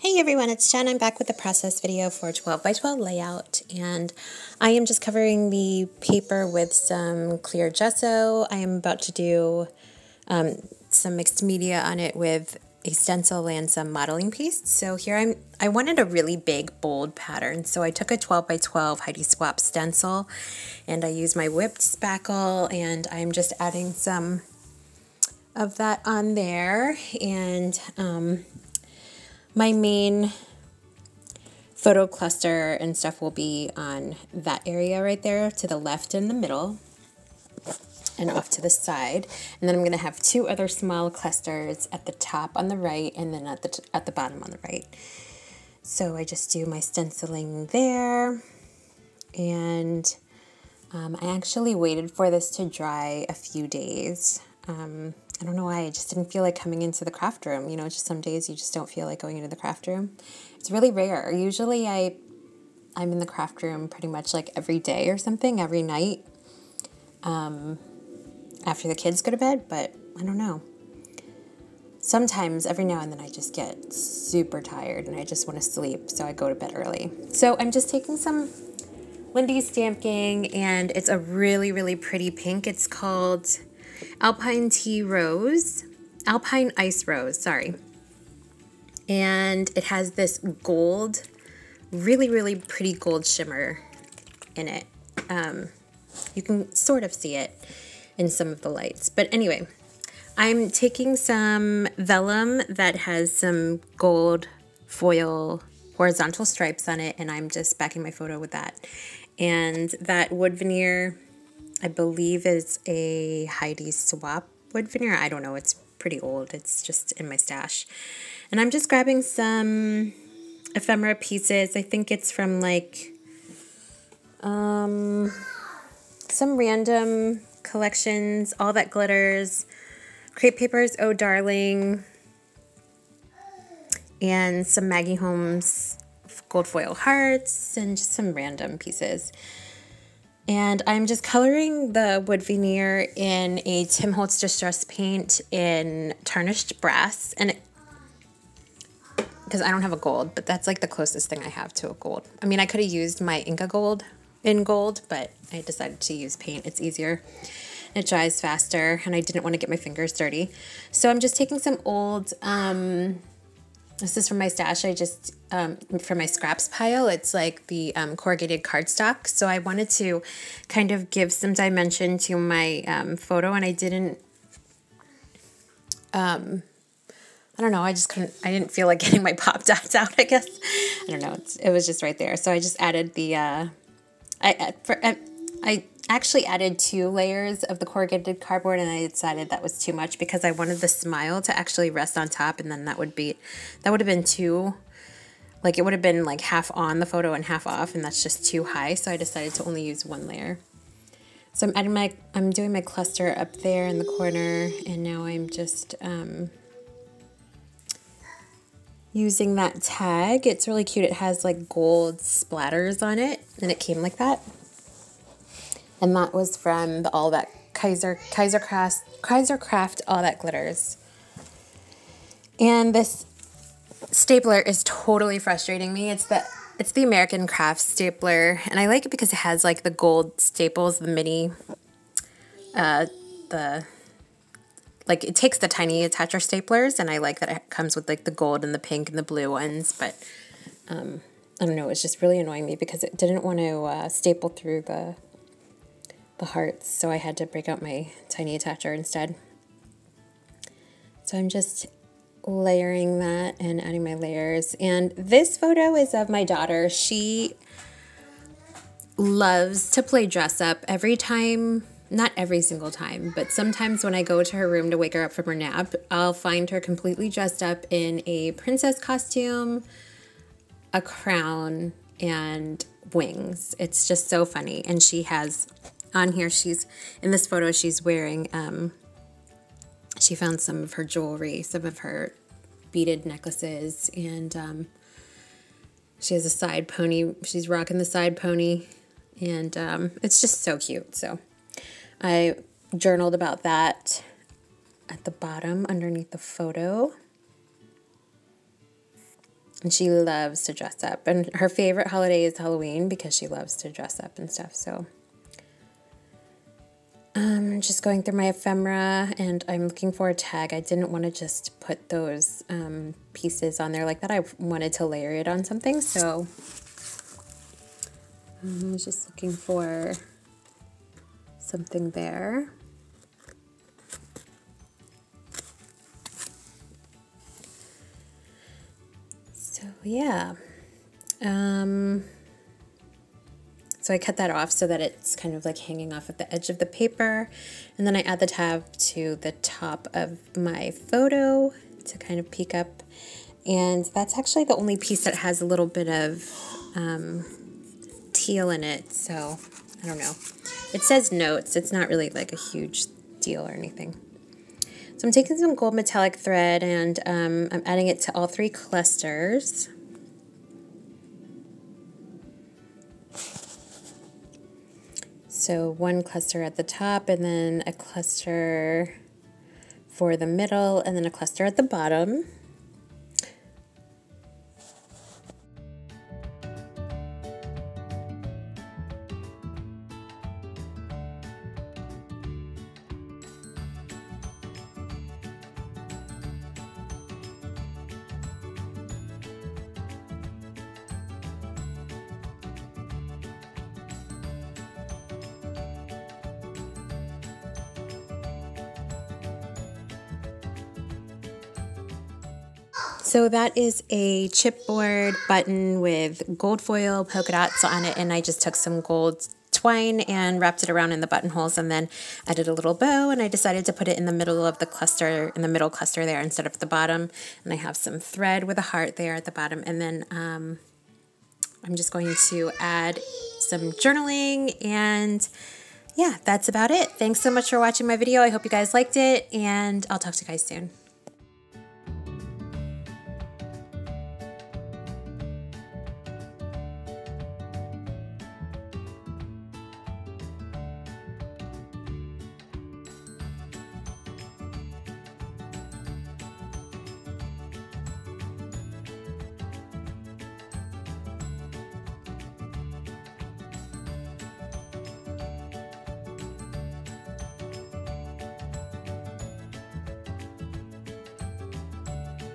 Hey everyone, it's Jen. I'm back with the process video for 12 by 12 layout, and I am just covering the paper with some clear gesso. I am about to do some mixed media on it with a stencil and some modeling paste. So here I wanted a really big, bold pattern. So I took a 12 by 12 Heidi Swapp stencil and I used my whipped spackle, and I'm just adding some of that on there. And my main photo cluster and stuff will be on that area right there to the left in the middle and off to the side. And then I'm going to have two other small clusters at the top on the right and then at the bottom on the right. So I just do my stenciling there. And I actually waited for this to dry a few days. I don't know why, I just didn't feel like coming into the craft room. You know, just some days you just don't feel like going into the craft room. It's really rare. Usually I'm in the craft room pretty much like every day or something, every night after the kids go to bed, but I don't know. Sometimes every now and then I just get super tired and I just want to sleep, so I go to bed early. So I'm just taking some Lindy Stamp-Gang, and it's a really, really pretty pink. It's called Alpine Ice Rose, sorry. And it has this gold, really, really pretty gold shimmer in it. You can sort of see it in some of the lights. But anyway, I'm taking some vellum that has some gold foil horizontal stripes on it, and I'm just backing my photo with that. And that wood veneer, I believe, is a Heidi Swapp wood veneer. I don't know. It's pretty old. It's just in my stash. And I'm just grabbing some ephemera pieces. I think it's from like some random collections. All That Glitters, Crepe Papers, Oh Darling, and some Maggie Holmes gold foil hearts, and just some random pieces. And I'm just coloring the wood veneer in a Tim Holtz Distress Paint in Tarnished Brass, and because I don't have a gold, but that's like the closest thing I have to a gold. I mean, I could have used my Inca gold in gold, but I decided to use paint. It's easier, it dries faster, and I didn't want to get my fingers dirty. So I'm just taking some old, this is from my stash. I just, from my scraps pile, it's like the corrugated cardstock. So I wanted to kind of give some dimension to my photo, and I didn't, I don't know, I didn't feel like getting my pop dots out, I guess. I don't know, it was just right there. So I just added the, I actually added 2 layers of the corrugated cardboard, and I decided that was too much because I wanted the smile to actually rest on top, and then that would have been too, like it would have been like half on the photo and half off, and that's just too high. So I decided to only use 1 layer. So I'm doing my cluster up there in the corner, and now I'm just using that tag. It's really cute. It has like gold splatters on it, and it came like that. And that was from the All That Kaiser Craft All That Glitters. And this stapler is totally frustrating me. It's the American Craft stapler, and I like it because it has like the gold staples, the mini, like it takes the tiny attacher staplers, and I like that it comes with like the gold and the pink and the blue ones. But I don't know, it's just really annoying me because it didn't want to staple through the hearts, so I had to break out my tiny attacher instead. So I'm just layering that and adding my layers. And this photo is of my daughter. She loves to play dress up every time, not every single time, but sometimes when I go to her room to wake her up from her nap, I'll find her completely dressed up in a princess costume, a crown, and wings. It's just so funny. And she has on here, in this photo, she's wearing, she found some of her jewelry, some of her beaded necklaces, and she has a side pony. She's rocking the side pony, and it's just so cute. So I journaled about that at the bottom underneath the photo. And she loves to dress up. And her favorite holiday is Halloween because she loves to dress up and stuff. So just going through my ephemera, and I'm looking for a tag. I didn't want to just put those pieces on there like that. I wanted to layer it on something. So I was just looking for something there. So yeah. So I cut that off so that it's kind of like hanging off at the edge of the paper. And then I add the tab to the top of my photo to kind of peek up. And that's actually the only piece that has a little bit of teal in it. So I don't know. It says notes. It's not really like a huge deal or anything. So I'm taking some gold metallic thread and I'm adding it to all 3 clusters. So 1 cluster at the top, and then a cluster for the middle, and then a cluster at the bottom. So that is a chipboard button with gold foil polka dots on it, and I just took some gold twine and wrapped it around in the buttonholes, and then added a little bow, and I decided to put it in the middle of the cluster, in the middle cluster there instead of the bottom. And I have some thread with a heart there at the bottom, and then I'm just going to add some journaling, and yeah, that's about it. Thanks so much for watching my video. I hope you guys liked it, and I'll talk to you guys soon.